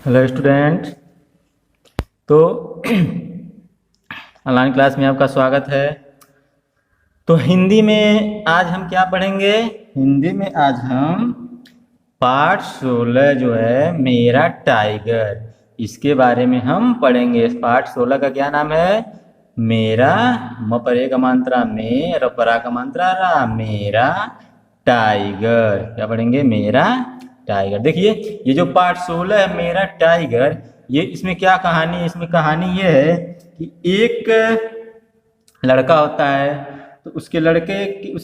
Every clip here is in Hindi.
Hello student. तो ऑनलाइन क्लास में आपका स्वागत है। तो हिंदी में आज हम क्या पढ़ेंगे? हिंदी में आज हम पाठ 16 जो है मेरा टाइगर, इसके बारे में हम पढ़ेंगे। पाठ 16 का क्या नाम है? मेरा। म परे का मात्रा में, र परा का मात्रा रा, मेरा टाइगर। क्या पढ़ेंगे? मेरा टाइगर। देखिए ये जो पाठ 16 है मेरा टाइगर, ये इसमें क्या कहानी है? इसमें कहानी ये है कि एक लड़का होता है, तो उस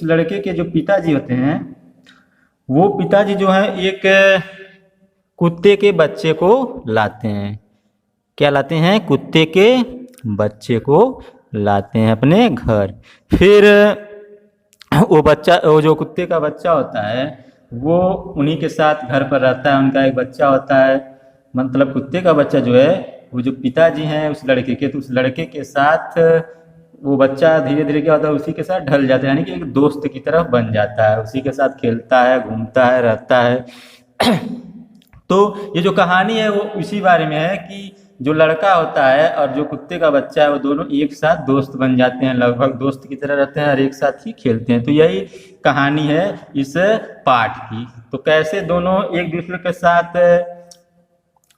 लड़के के जो पिताजी होते हैं, वो पिताजी जो है एक कुत्ते के बच्चे को लाते हैं। क्या लाते हैं? कुत्ते के बच्चे को लाते हैं अपने घर। फिर वो जो कुत्ते का बच्चा होता है वो उन्हीं के साथ घर पर रहता है। उनका एक बच्चा होता है, मतलब कुत्ते का बच्चा जो है वो जो पिताजी हैं उस लड़के के, तो उस लड़के के साथ वो बच्चा धीरे धीरे क्या होता है, उसी के साथ ढल जाता है, यानी कि एक दोस्त की तरफ बन जाता है। उसी के साथ खेलता है, घूमता है, रहता है। तो ये जो कहानी है वो इसी बारे में है कि जो लड़का होता है और जो कुत्ते का बच्चा है वो दोनों एक साथ दोस्त बन जाते हैं, लगभग दोस्त की तरह रहते हैं और एक साथ ही खेलते हैं। तो यही कहानी है इस पाठ की। तो कैसे दोनों एक दूसरे के साथ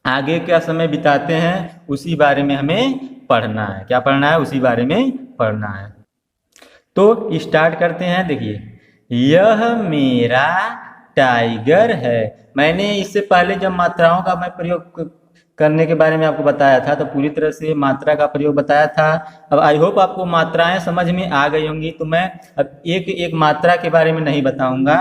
आगे क्या समय बिताते हैं उसी बारे में हमें पढ़ना है। क्या पढ़ना है? उसी बारे में पढ़ना है। तो स्टार्ट करते हैं। देखिए, यह मेरा टाइगर है। मैंने इससे पहले जब मात्राओं का मैं प्रयोग करने के बारे में आपको बताया था, तो पूरी तरह से मात्रा का प्रयोग बताया था। अब आई होप आपको मात्राएं समझ में आ गई होंगी। तो मैं अब एक एक मात्रा के बारे में नहीं बताऊंगा,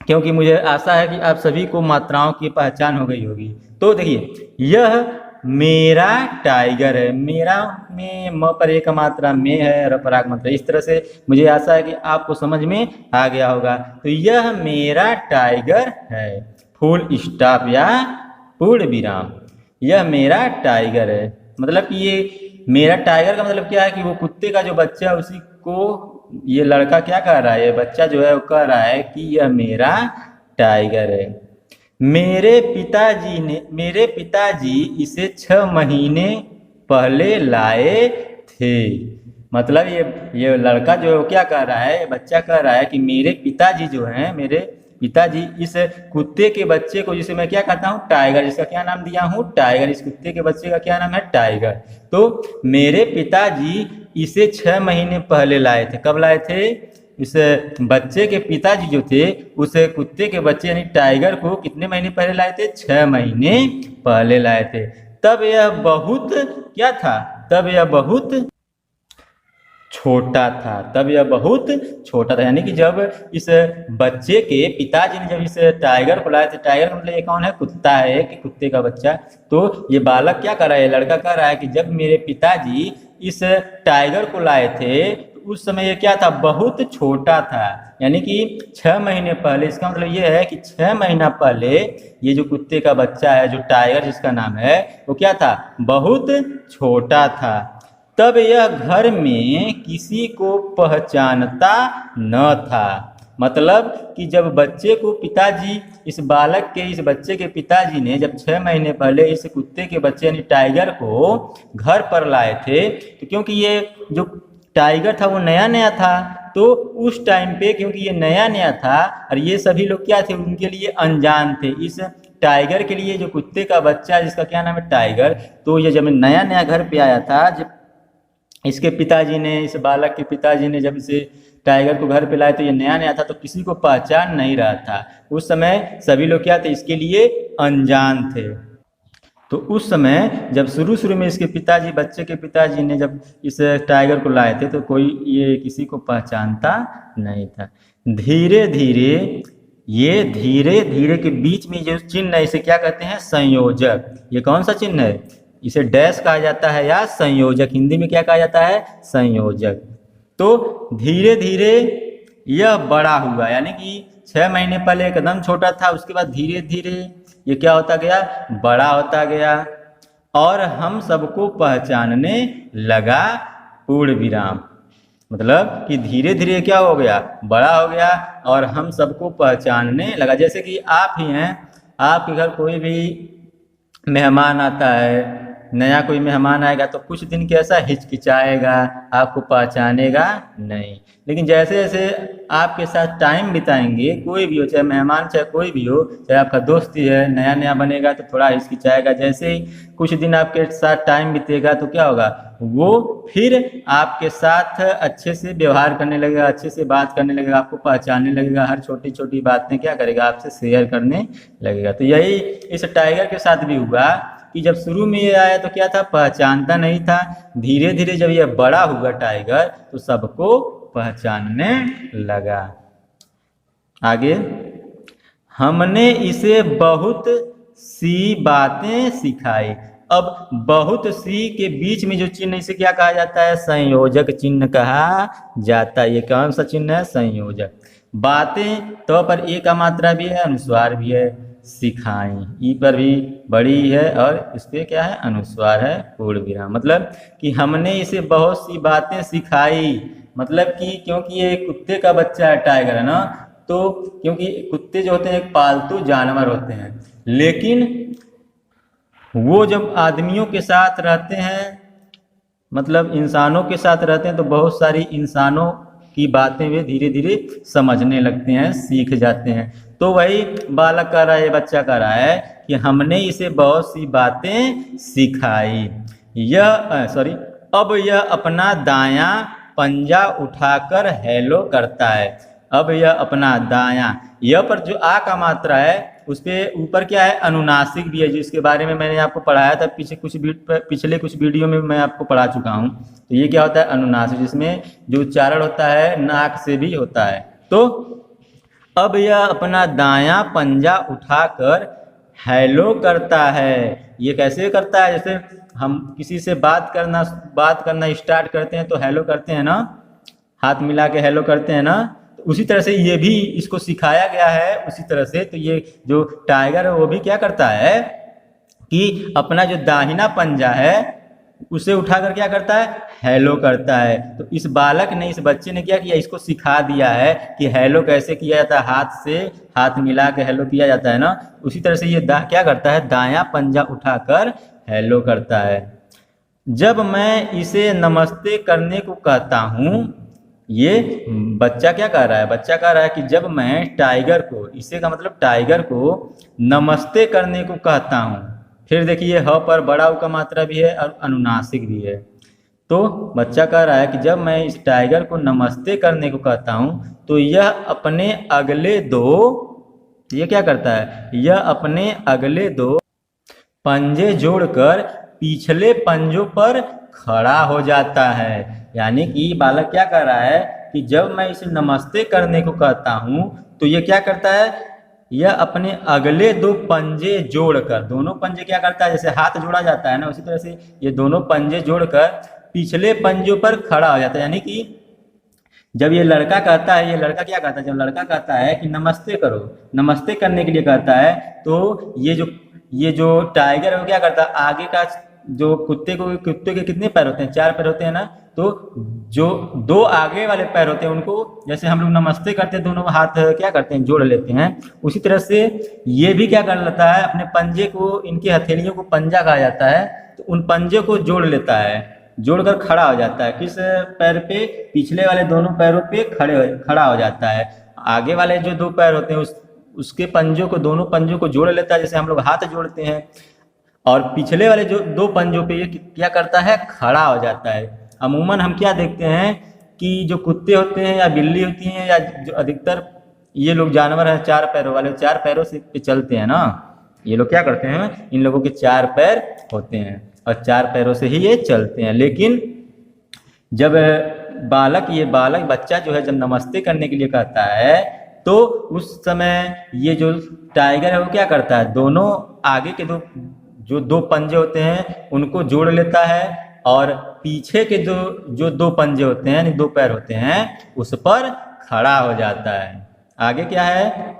क्योंकि मुझे आशा है कि आप सभी को मात्राओं की पहचान हो गई होगी। तो देखिए, यह मेरा टाइगर है। मेरा में म पर एक मात्रा में है, र पराग मात्रा। इस तरह से मुझे आशा है कि आपको समझ में आ गया होगा। तो यह मेरा टाइगर है, फुल स्टॉप या पूर्ण विराम। यह मेरा टाइगर है, मतलब कि ये मेरा टाइगर का मतलब क्या है कि वो कुत्ते का जो बच्चा है उसी को ये लड़का क्या कह रहा है, ये बच्चा जो है वो कह रहा है कि यह मेरा टाइगर है। मेरे पिताजी इसे 6 महीने पहले लाए थे। मतलब ये लड़का जो है वो क्या कह रहा है, बच्चा कह रहा है कि मेरे पिताजी जो हैं, मेरे पिताजी इस कुत्ते के बच्चे को, जिसे मैं क्या कहता हूँ, टाइगर, जिसका क्या नाम दिया हूँ, टाइगर। इस कुत्ते के बच्चे का क्या नाम है? टाइगर। तो मेरे पिताजी इसे 6 महीने पहले लाए थे। कब लाए थे? इस बच्चे के पिताजी जो थे उस कुत्ते के बच्चे यानी टाइगर को कितने महीने पहले लाए थे? 6 महीने पहले लाए थे। तब यह बहुत क्या था? तब यह बहुत छोटा था। तब यह बहुत छोटा था, यानी कि जब इस बच्चे के पिताजी ने जब इस टाइगर को लाए थे, टाइगर मतलब ये कौन है? कुत्ता है, कि कुत्ते का बच्चा। तो ये बालक क्या कर रहा है, लड़का कह रहा है कि जब मेरे पिताजी इस टाइगर को लाए थे तो उस समय ये क्या था? बहुत छोटा था। यानी कि 6 महीने पहले, इसका मतलब ये है कि 6 महीना पहले ये जो कुत्ते का बच्चा है, जो टाइगर जिसका नाम है, वो क्या था? बहुत छोटा था। तब यह घर में किसी को पहचानता न था। मतलब कि जब बच्चे को पिताजी, इस बालक के, इस बच्चे के पिताजी ने जब 6 महीने पहले इस कुत्ते के बच्चे यानी टाइगर को घर पर लाए थे, तो क्योंकि ये जो टाइगर था वो नया नया था, तो उस टाइम पे क्योंकि ये नया नया था और ये सभी लोग क्या थे, उनके लिए अनजान थे। इस टाइगर के लिए जो कुत्ते का बच्चा जिसका क्या नाम है? टाइगर। तो ये जब नया नया घर पे आया था, जब इसके पिताजी ने, इस बालक के पिताजी ने जब इसे टाइगर को घर पे लाया तो ये नया नया था, तो किसी को पहचान नहीं रहा था। उस समय सभी लोग क्या थे? इसके लिए अनजान थे। तो उस समय जब शुरू शुरू में इसके पिताजी, बच्चे के पिताजी ने जब इस टाइगर को लाए थे, तो कोई ये किसी को पहचानता नहीं था। धीरे धीरे के बीच में जो चिन्ह है इसे क्या कहते हैं? संयोजक। ये कौन सा चिन्ह है? इसे डैश कहा जाता है या संयोजक। हिंदी में क्या कहा जाता है? संयोजक। तो धीरे धीरे यह बड़ा हुआ, यानी कि 6 महीने पहले एकदम छोटा था, उसके बाद धीरे धीरे ये क्या होता गया? बड़ा होता गया और हम सबको पहचानने लगा, पूर्ण विराम। मतलब कि धीरे धीरे क्या हो गया? बड़ा हो गया और हम सबको पहचानने लगा। जैसे कि आप ही हैं, आपके घर कोई भी मेहमान आता है, नया कोई मेहमान आएगा तो कुछ दिन कैसा हिचकिचाएगा, आपको पहचानेगा नहीं। लेकिन जैसे जैसे आपके साथ टाइम बिताएंगे, कोई भी हो, चाहे मेहमान चाहे कोई भी हो, चाहे आपका दोस्त ही है, नया नया बनेगा तो थोड़ा हिचकिचाएगा। जैसे ही कुछ दिन आपके साथ टाइम बीतेगा तो क्या होगा, वो फिर आपके साथ अच्छे से व्यवहार करने लगेगा, अच्छे से बात करने लगेगा, आपको पहचानने लगेगा, हर छोटी छोटी बातें क्या करेगा, आपसे शेयर करने लगेगा। तो यही इस टाइगर के साथ भी हुआ कि जब शुरू में ये आया तो क्या था, पहचानता नहीं था। धीरे धीरे जब ये बड़ा हुआ टाइगर तो सबको पहचानने लगा। आगे, हमने इसे बहुत सी बातें सिखाई। अब बहुत सी के बीच में जो चिन्ह, इसे क्या कहा जाता है, संयोजक चिन्ह कहा जाता है। ये कौन सा चिन्ह है, संयोजक। बातें तो पर ए का मात्रा भी है, अनुस्वार भी है। सिखाई, ई पर भी बड़ी है और इस पे क्या है, अनुस्वार है, पूर्ण विराम। मतलब कि हमने इसे बहुत सी बातें सिखाई, मतलब कि क्योंकि ये कुत्ते का बच्चा है, टाइगर है ना, तो क्योंकि कुत्ते जो होते हैं एक पालतू जानवर होते हैं, लेकिन वो जब आदमियों के साथ रहते हैं, मतलब इंसानों के साथ रहते हैं, तो बहुत सारी इंसानों की बातें वे धीरे धीरे समझने लगते हैं, सीख जाते हैं। तो वही बालक कह रहा है, ये बच्चा कह रहा है कि हमने इसे बहुत सी बातें सिखाई। अब यह अपना दायां पंजा उठाकर हेलो करता है। अब यह अपना दायां, यह पर जो आ का मात्रा है उस पे ऊपर क्या है, अनुनासिक भी है, जिसके बारे में मैंने आपको पढ़ाया था पिछले कुछ वीडियो में मैं आपको पढ़ा चुका हूँ। तो ये क्या होता है, अनुनासिक, जिसमें जो उच्चारण होता है नाक से भी होता है। तो अब यह अपना दायां पंजा उठाकर हेलो करता है। ये कैसे करता है, जैसे हम किसी से बात करना स्टार्ट करते हैं तो हेलो करते हैं ना, हाथ मिला के हेलो करते हैं ना, तो उसी तरह से ये भी इसको सिखाया गया है उसी तरह से। तो ये जो टाइगर है वो भी क्या करता है कि अपना जो दाहिना पंजा है उसे उठाकर क्या करता है, हेलो करता है। तो इस बालक ने, इस बच्चे ने क्या किया, इसको सिखा दिया है कि हेलो कैसे किया जाता है, हाथ से हाथ मिला के हेलो किया जाता है ना, उसी तरह से ये क्या करता है, दायां पंजा उठाकर हेलो करता है। जब मैं इसे नमस्ते करने को कहता हूँ, ये बच्चा क्या कह रहा है, बच्चा कह रहा है कि जब मैं टाइगर को, इसे का मतलब टाइगर को नमस्ते करने को कहता हूँ, फिर देखिए ह पर बड़ा उ का मात्रा भी है और अनुनासिक भी है। तो बच्चा कह रहा है कि जब मैं इस टाइगर को नमस्ते करने को कहता हूँ तो यह अपने अगले दो, ये क्या करता है, यह अपने अगले दो पंजे जोड़कर पिछले पंजों पर खड़ा हो जाता है। यानी कि बालक क्या कर रहा है कि जब मैं इसे नमस्ते करने को कहता हूँ तो ये क्या करता है, यह अपने अगले दो पंजे जोड़कर, दोनों पंजे क्या करता है, जैसे हाथ जोड़ा जाता है ना, उसी तरह से ये दोनों पंजे जोड़कर पिछले पंजों पर खड़ा हो जाता है। यानी कि जब ये लड़का कहता है, ये लड़का क्या कहता है, जब लड़का कहता है कि नमस्ते करो, नमस्ते करने के लिए कहता है, तो ये जो टाइगर है वो क्या करता है, आगे का जो कुत्ते के कितने पैर होते हैं, 4 पैर होते हैं ना, तो जो 2 आगे वाले पैर होते हैं उनको, जैसे हम लोग नमस्ते करते हैं दोनों हाथ क्या करते हैं, जोड़ लेते हैं, उसी तरह से ये भी क्या कर लेता है, अपने पंजे को, इनकी हथेलियों को पंजा कहा जाता है, तो उन पंजे को जोड़ लेता है, जोड़कर खड़ा हो जाता है। किस पैर पे, पिछले वाले दोनों पैरों पे खड़ा हो जाता है। आगे वाले जो 2 पैर होते हैं उसके पंजों को, दोनों पंजों को जोड़ लेता है, जैसे हम लोग हाथ जोड़ते हैं, और पिछले वाले जो 2 पंजों पे ये क्या करता है, खड़ा हो जाता है। अमूमन हम क्या देखते हैं कि जो कुत्ते होते हैं या बिल्ली होती हैं या जो अधिकतर ये लोग जानवर हैं 4 पैरों वाले, 4 पैरों से पे चलते हैं ना, ये लोग क्या करते हैं, इन लोगों के 4 पैर होते हैं और 4 पैरों से ही ये चलते हैं। लेकिन जब ये बालक बच्चा जो है जब नमस्ते करने के लिए कहता है तो उस समय ये जो टाइगर है वो क्या करता है, दोनों आगे के जो 2 पंजे होते हैं उनको जोड़ लेता है और पीछे के जो 2 पंजे होते हैं, 2 पैर होते हैं, उस पर खड़ा हो जाता है। आगे क्या है,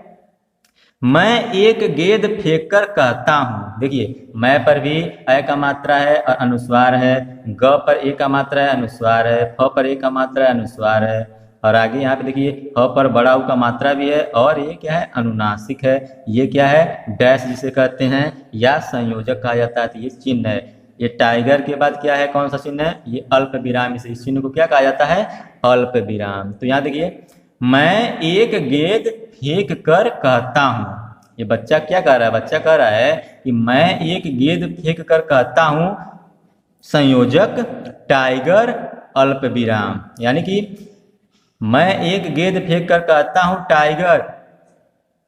मैं एक गेंद फेंक कर कहता हूँ। देखिए मैं पर भी अ का मात्रा है और अनुस्वार है, ग पर ए का मात्रा है, अनुस्वार है, फ पर ए का मात्रा है, अनुस्वार है, और आगे यहाँ पे देखिए ह पर बड़ा ऊ का मात्रा भी है और ये क्या है अनुनासिक है। ये क्या है डैश जिसे कहते हैं या संयोजक कहा जाता है। तो ये चिन्ह है। ये टाइगर के बाद क्या है कौन सा चिन्ह है ये अल्प विराम। इस चिन्ह को क्या कहा जाता है अल्प विराम। तो यहाँ देखिए मैं एक गेंद फेंक कर कहता हूँ। ये बच्चा क्या कह रहा है बच्चा कह रहा है कि मैं एक गेंद फेंक कर कहता हूँ संयोजक टाइगर अल्प विराम। यानी कि मैं एक गेंद फेंक कर कहता हूं टाइगर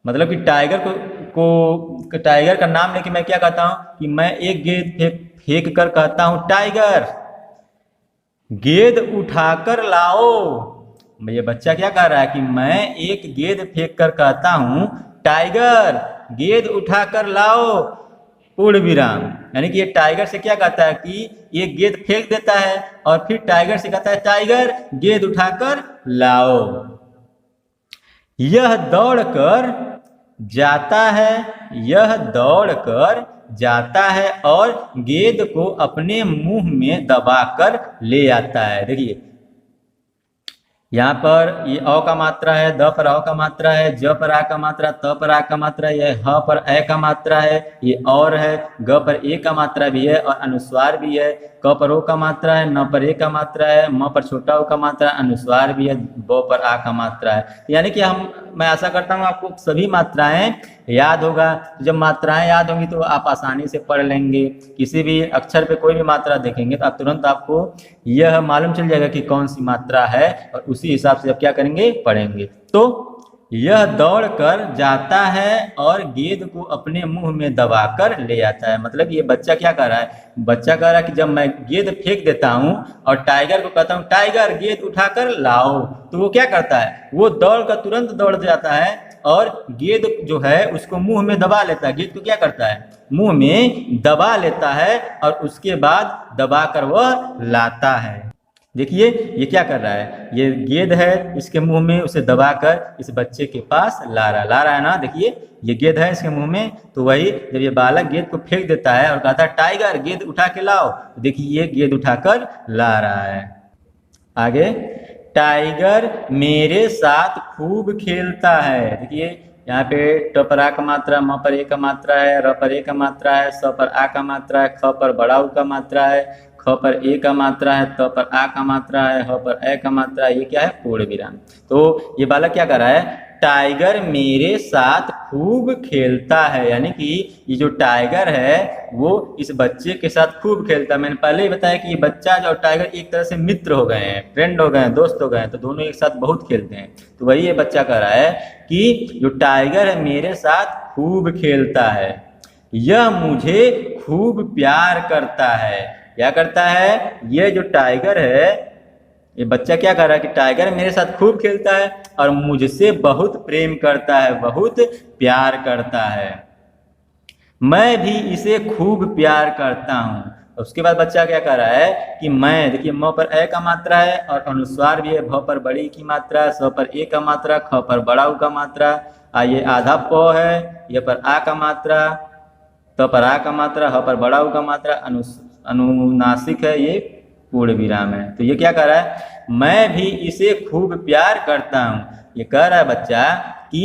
मतलब कि टाइगर को टाइगर का नाम लेके मैं क्या कहता हूं कि मैं एक गेंद फेंक कर कहता हूं टाइगर गेंद उठाकर लाओ। ये बच्चा क्या कह रहा है कि मैं एक गेंद फेंक कर कहता हूं टाइगर गेंद उठाकर लाओ पूर्ण विराम। यानी कि ये टाइगर से क्या कहता है कि ये गेंद फेंक देता है और फिर टाइगर से कहता है टाइगर गेंद उठाकर लाओ। यह दौड़कर जाता है यह दौड़कर जाता है और गेंद को अपने मुंह में दबाकर ले आता है। देखिए यहाँ पर ये अ का मात्रा है, द पर अ का मात्रा है, ज पर आ का मात्रा, त पर आ का मात्रा, ये ह पर ए का मात्रा है, ये और है, ग पर ए का मात्रा भी है और अनुस्वार भी है, क पर ओ का मात्रा है, न पर ए का मात्रा है, म पर छोटा ओ का मात्रा अनुस्वार भी है, ब पर आ का मात्रा है। यानी कि मैं आशा करता हूँ आपको सभी मात्राएं याद होगा। जब मात्राएं याद होंगी तो आप आसानी से पढ़ लेंगे। किसी भी अक्षर पे कोई भी मात्रा देखेंगे तो आप तुरंत आपको यह मालूम चल जाएगा कि कौन सी मात्रा है और उसी हिसाब से आप क्या करेंगे पढ़ेंगे। तो यह दौड़ कर जाता है और गेंद को अपने मुंह में दबाकर ले आता है। मतलब ये बच्चा क्या कर रहा है बच्चा कह रहा है कि जब मैं गेंद फेंक देता हूं और टाइगर को कहता हूं टाइगर गेंद उठाकर लाओ तो वो क्या करता है वो दौड़ कर तुरंत दौड़ जाता है और गेंद जो है उसको मुंह में दबा लेता है। गेंद को क्या करता है मुंह में दबा लेता है और उसके बाद दबाकर वह लाता है। देखिए ये क्या कर रहा है ये गेंद है इसके मुंह में उसे दबाकर इस बच्चे के पास ला रहा है ना। देखिए ये गेंद है इसके मुंह में तो वही जब ये बालक गेंद को फेंक देता है और कहता है टाइगर गेंद उठा के लाओ तो देखिए ये गेंद उठाकर ला रहा है। आगे टाइगर मेरे साथ खूब खेलता है। देखिए यहाँ पे ट पर आ का मात्रा, म पर ए का मात्रा है, र पर ए का मात्रा है, स पर आ का मात्रा है, ख पर बड़ा ऊ का मात्रा है, ख पर ए का मात्रा है, त पर आ का मात्रा है, ह पर ए का मात्रा है। ये क्या है पूर्ण विराम। तो ये बालक क्या कर रहा है टाइगर मेरे साथ खूब खेलता है। यानी कि ये जो टाइगर है वो इस बच्चे के साथ खूब खेलता है। मैंने पहले ही बताया कि ये बच्चा और टाइगर एक तरह से मित्र हो गए हैं, फ्रेंड हो गए हैं, दोस्त हो गए हैं, तो दोनों एक साथ बहुत खेलते हैं। तो वही ये बच्चा कह रहा है कि जो टाइगर है मेरे साथ खूब खेलता है, यह मुझे खूब प्यार करता है। क्या करता है ये जो टाइगर है ये बच्चा क्या कर रहा है कि टाइगर मेरे साथ खूब खेलता है और मुझसे बहुत प्रेम करता है, बहुत प्यार करता है, मैं भी इसे खूब प्यार करता हूँ। उसके बाद बच्चा क्या कर रहा है कि मैं देखिए म पर ए का मात्रा है और अनुस्वार भी है, भ पर बड़ी की मात्रा, स पर ए का मात्रा, ख पर बड़ा ऊ का मात्रा, ये आधा प है, ये पर आ का मात्रा, त पर आ का मात्रा, ह पर बड़ा ऊ का मात्रा, अनुनासिक है, ये पूर्ण विराम है। तो ये क्या कर रहा है मैं भी इसे खूब प्यार करता हूँ। ये कह रहा है बच्चा कि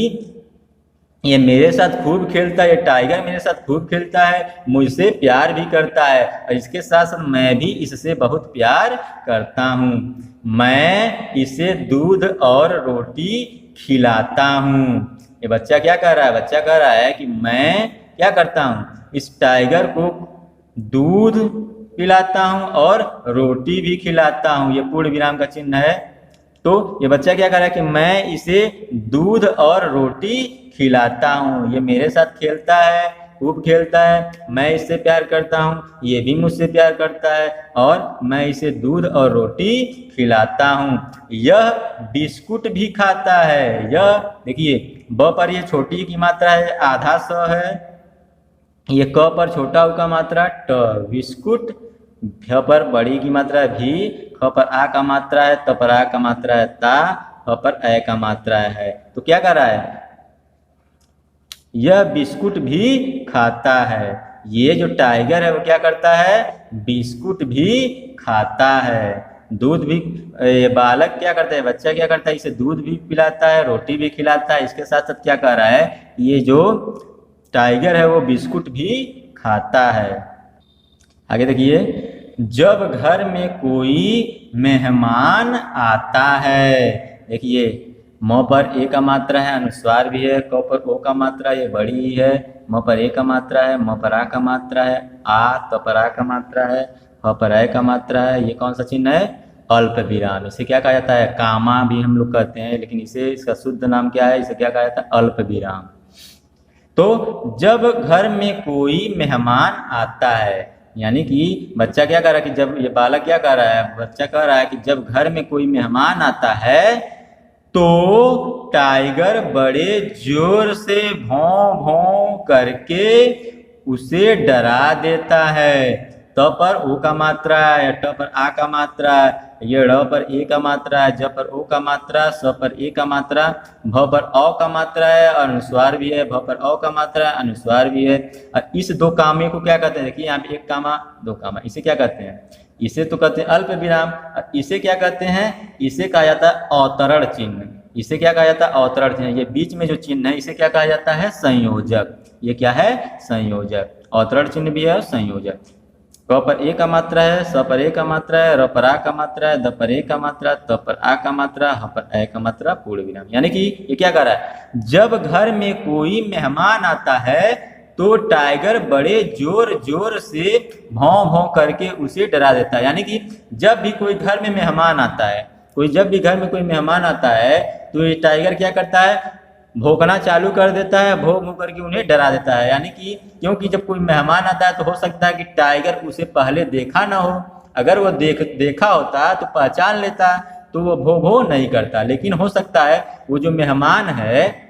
ये मेरे साथ खूब खेलता है, ये टाइगर मेरे साथ खूब खेलता है, मुझसे प्यार भी करता है और इसके साथ साथ मैं भी इससे बहुत प्यार करता हूँ। मैं इसे दूध और रोटी खिलाता हूँ। ये बच्चा क्या कह रहा है बच्चा कह रहा है कि मैं क्या करता हूँ इस टाइगर को दूध पिलाता हूँ और रोटी भी खिलाता हूँ। ये पूर्ण विराम का चिन्ह है। तो ये बच्चा क्या कर रहा है कि मैं इसे दूध और रोटी खिलाता हूँ। ये मेरे साथ खेलता है, खूब खेलता है, मैं इससे प्यार करता हूँ, ये भी मुझसे प्यार करता है और मैं इसे दूध और रोटी खिलाता हूँ। यह बिस्कुट भी खाता है। यह देखिए ब पर ये छोटी की मात्रा है, आधा स है, ये क पर छोटा ऊ का मात्रा ट, बिस्कुट, भ पर बड़ी की मात्रा भी, ख पर आ का मात्रा है, त पर आ का मात्रा है ता, ह पर ए का मात्रा है। तो क्या कर रहा है यह बिस्कुट भी खाता है। ये जो टाइगर है वो क्या करता है बिस्कुट भी खाता है। दूध भी, ये बालक क्या करता है, बच्चा क्या करता है, इसे दूध भी पिलाता है, रोटी भी खिलाता है। इसके साथ साथ क्या कह रहा है, ये जो टाइगर है वो बिस्कुट भी खाता है। आगे देखिए, जब घर में कोई मेहमान आता है, देखिए म पर ए का मात्रा है, अनुस्वार भी है, क पर ओ का मात्रा ये बड़ी है, म पर ए का मात्रा है, म पर आ का मात्रा है, आ त पर आ का मात्रा है, ह पर ए का मात्रा है। ये कौन सा चिन्ह है, अल्प विराम। इसे क्या कहा जाता है, कामा भी हम लोग कहते हैं, लेकिन इसे इसका शुद्ध नाम क्या है, इसे क्या कहा जाता है, अल्प विराम। तो जब घर में कोई मेहमान आता है, यानी कि बच्चा क्या कह रहा है कि जब, ये बालक क्या कह रहा है, बच्चा कह रहा है कि जब घर में कोई मेहमान आता है तो टाइगर बड़े जोर से भौं भौं करके उसे डरा देता है। त पर ओ का मात्रा है, ट पर आ का मात्रा है, ये ड़ पर ए का मात्रा है, ज पर ओ का मात्रा, स पर ए का मात्रा, भ पर औ का मात्रा है, अनुस्वार भी है, भ पर औ का मात्रा है, अनुस्वार भी है। और इस दो कामे को क्या कहते हैं, देखिए यहाँ पे एक कामा दो कामा, इसे क्या कहते हैं, इसे तो कहते हैं अल्प विराम। इसे क्या कहते हैं, इसे कहा जाता है अवतरण चिन्ह। इसे क्या कहा जाता है, अवतरण चिन्ह। ये बीच में जो चिन्ह है इसे क्या कहा जाता है, संयोजक। ये क्या है, संयोजक। अवतरण चिन्ह भी है और संयोजक। क पर ए का मात्रा है, स पर ए का मात्रा है, र पर आ का मात्रा है, द पर ए का मात्रा, त पर आ का मात्रा, ह पर ए का मात्रा, पूर्ण विराम। यानी कि ये क्या कह रहा है, जब घर में कोई मेहमान आता है तो टाइगर बड़े जोर जोर से भौं भौं करके उसे डरा देता है। यानी कि जब भी कोई घर में मेहमान आता है, जब भी घर में कोई मेहमान आता है तो ये टाइगर क्या करता है, भौंकना चालू कर देता है, भौं भौं करके उन्हें डरा देता है। यानी कि क्योंकि जब कोई मेहमान आता है तो हो सकता है कि टाइगर उसे पहले देखा ना हो, अगर वो देखा होता तो पहचान लेता तो वो भौं भौं नहीं करता। लेकिन हो सकता है वो जो मेहमान है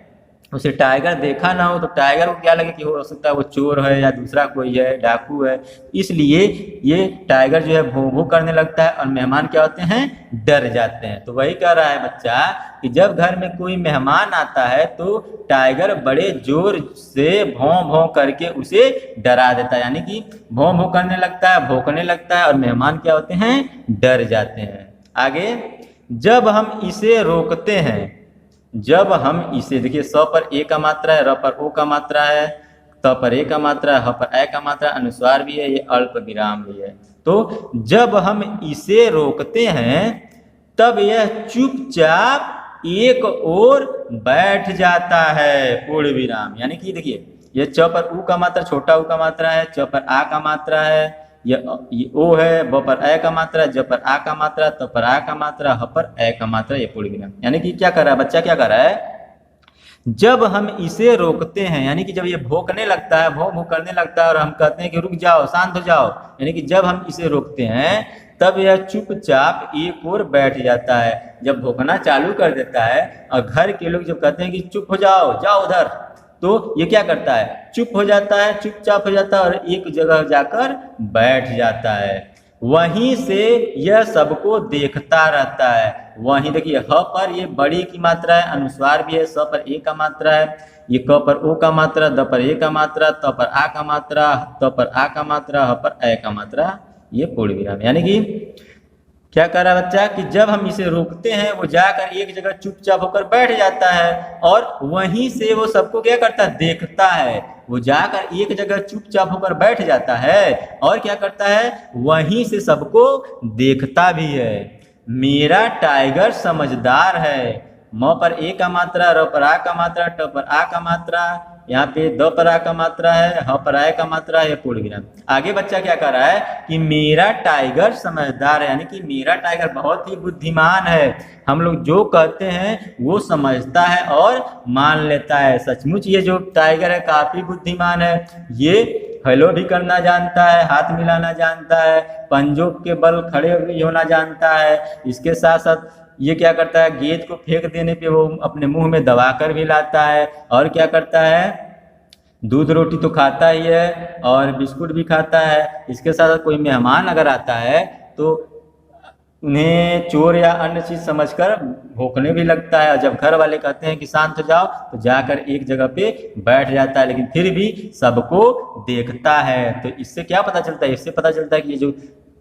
उसे टाइगर देखा ना हो, तो टाइगर को क्या लगे कि हो सकता है वो चोर है या दूसरा कोई है, डाकू है, इसलिए ये टाइगर जो है भौं भौं करने लगता है और मेहमान क्या होते हैं, डर जाते हैं। तो वही कह रहा है बच्चा कि जब घर में कोई मेहमान आता है तो टाइगर बड़े जोर से भौं भौं करके उसे डरा देता है। यानी कि भौं भौं करने लगता है, भौंकने लगता है और मेहमान क्या होते हैं, डर जाते हैं। आगे, जब हम इसे रोकते हैं, जब हम इसे, देखिए स पर ए का मात्रा है, र पर ओ का मात्रा है, त पर ए का मात्रा है, ह पर ए का मात्रा, अनुस्वार भी है, ये अल्प विराम भी है। तो जब हम इसे रोकते हैं तब यह चुपचाप एक ओर बैठ जाता है, पूर्ण विराम। यानी कि देखिए ये च पर उ का मात्रा, छोटा उ का मात्रा है, च पर आ का मात्रा है, ये ओ है, ब पर ए का मात्रा, ज पर आ का मात्रा, त पर आ का मात्रा, ह पर ए का मात्रा, ये पूर्ण विराम। यानी कि क्या कर रहा है बच्चा, क्या कर रहा है, जब हम इसे रोकते हैं, यानी कि जब ये भौंकने लगता है, भौं भौं करने लगता है और हम कहते हैं कि रुक जाओ, शांत हो जाओ, यानी कि जब हम इसे रोकते हैं तब यह चुपचाप एक ओर बैठ जाता है। जब भौंकना चालू कर देता है और घर के लोग जब कहते हैं कि चुप हो जाओ, जाओ उधर, तो ये क्या करता है, चुप हो जाता है, चुपचाप हो जाता है और एक जगह जाकर बैठ जाता है। वहीं से यह सबको देखता रहता है। वहीं देखिए ह पर ये बड़ी की मात्रा है, अनुस्वार भी है, स पर ए का मात्रा है, ये क पर ओ का मात्रा, द पर ए का मात्रा, त पर आ का मात्रा, त पर आ का मात्रा, ह पर ए का मात्रा, ये पूर्ण विराम। यानी कि क्या कर रहा है बच्चा कि जब हम इसे रोकते हैं वो जाकर एक जगह चुपचाप होकर बैठ जाता है और वहीं से वो सबको क्या करता है, देखता है। वो जाकर एक जगह चुपचाप होकर बैठ जाता है और क्या करता है, वहीं से सबको देखता भी है। मेरा टाइगर समझदार है। म पर ए का मात्रा, र पर आ का मात्रा, ट पर आ का मात्रा, यहाँ पे द पर आ का मात्रा है, ह पर आ का मात्रा है, पूर्ण विराम। आगे बच्चा क्या कर रहा है कि मेरा टाइगर समझदार है, यानी कि मेरा टाइगर बहुत ही बुद्धिमान है। हम लोग जो कहते हैं वो समझता है और मान लेता है। सचमुच ये जो टाइगर है काफी बुद्धिमान है। ये हेलो भी करना जानता है, हाथ मिलाना जानता है, पंजों के बल खड़े भी होना जानता है। इसके साथ साथ ये क्या करता है, गेंद को फेंक देने पे वो अपने मुंह में दबा कर भी लाता है। और क्या करता है, दूध रोटी तो खाता ही है और बिस्कुट भी खाता है। इसके साथ कोई मेहमान अगर आता है तो उन्हें चोर या अन्य चीज समझकर भौंकने भी लगता है। जब घर वाले कहते हैं कि शांत हो जाओ तो जाकर एक जगह पे बैठ जाता है, लेकिन फिर भी सबको देखता है। तो इससे क्या पता चलता है, इससे पता चलता है कि ये जो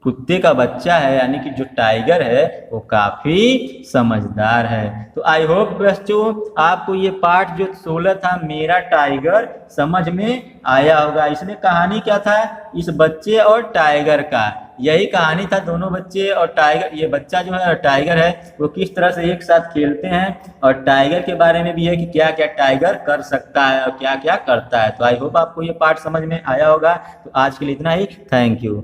कुत्ते का बच्चा है यानी कि जो टाइगर है वो काफी समझदार है। तो आई होप बच्चों आपको ये पार्ट जो 16 था मेरा टाइगर समझ में आया होगा। इसमें कहानी क्या था, इस बच्चे और टाइगर का यही कहानी था। दोनों बच्चे और टाइगर, ये बच्चा जो है और टाइगर है वो किस तरह से एक साथ खेलते हैं, और टाइगर के बारे में भी है कि क्या क्या टाइगर कर सकता है और क्या क्या करता है। तो आई होप आपको ये पार्ट समझ में आया होगा। तो आज के लिए इतना ही, थैंक यू।